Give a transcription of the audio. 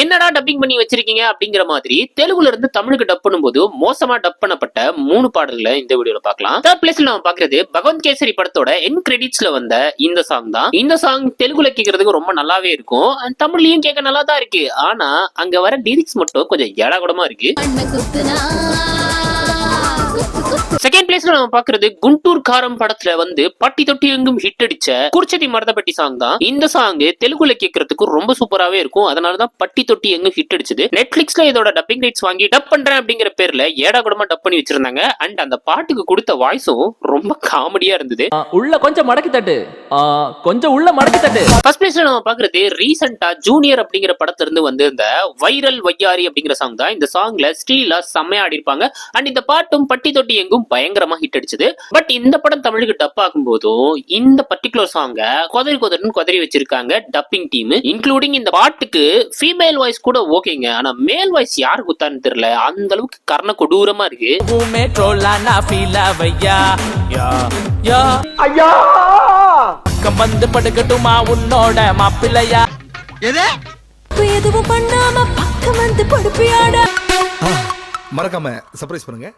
என்னடா டப்பிங் பண்ணி வச்சிருக்கீங்க அப்படிங்கிற மாதிரி தெலுங்குல இருந்து தமிழுக்கு டப் பண்ணும்போது மோசமா டப் பண்ணப்பட்ட 3 பாடல்களை இந்த வீடியோல பார்க்கலாம். தேர்ட் பிளேஸ்ல நம்ம பாக்குறது பகவந்த் கேசரி படத்தோட என் கிரெடிட்ஸ்ல வந்த இந்த சாங் தான். இந்த சாங் தெலுங்குல கேக்குறதுக்கு ரொம்ப நல்லாவே இருக்கும், தமிழ்லயும் கேட்க நல்லா தான் இருக்கு. ஆனா அங்க வர லிரிக்ஸ் மட்டும் கொஞ்சம் ஏடாகுடமா இருக்கு. செகண்ட் பிளேஸ்ல நம்ம பாக்குறது குண்டூர் காரம் படத்துல வந்து பட்டி தொட்டி எங்கும் ஹிட் அடிச்ச குர்ச்சதி மரதப்பட்டி சாங் தான். இந்த சாங் தெலுங்குல கேட்கறதுக்கு ரொம்ப சூப்பராவே இருக்கும், அதனாலதான் பட்டி தொட்டி எங்கும் ஹிட் அடிச்சது. நெட்ஃபிளிக்ஸ்ல இதோட டப்பிங் ரைட்ஸ் வாங்கி டப் பண்றேன் அப்படிங்கிற பேர்ல ஏடா கூடமா டப் பண்ணி வச்சிருந்தாங்க. அண்ட் அந்த பாட்டுக்கு கொடுத்த வாய்ஸும் ரொம்ப காமெடியா இருந்தது. உள்ள கொஞ்சம் மடக்கி தட்டு, கொஞ்சம் உள்ள மடக்கி தட்டு. ஃபர்ஸ்ட் பிளேஸ்ல நம்ம பாக்குறது ரீசெண்டா ஜூனியர் அப்படிங்கிற படத்துல இருந்து வந்து இந்த வைரல் வையாரி அப்படிங்கிற சாங் தான். இந்த சாங்ல ஸ்டீலா செம்மையா ஆடி இருப்பாங்க. அண்ட் இந்த பாட்டும் பட்டி தொட்டி எங்கும் பயங்கரமா ஹிட் அடிச்சது. பட் இந்த படம் தமிழுக்கு டப் ஆகும் போதும் இந்த பர்டிகுலர் சாங்க கொதறி கொதறன்னு கொதறி வச்சிருக்காங்க டப்பிங் டீம், இன்க்ளூடிங் இந்த பாட்டுக்கு ஃபீமேல் வாய்ஸ் கூட ஓகேங்க, ஆனா மேல் வாய்ஸ் யாரு குத்தான்னு தெரியல, அந்த அளவுக்கு கர்ண கொடூரமா இருக்கு. வந்து படுக்கட்டுமா உன்னோட மாப்பிள்ளையா, எதுவும் பண்ணாம பக்கம் வந்து படுப்பியாட. மறக்காம சர்ப்ரைஸ் பண்ணுங்க.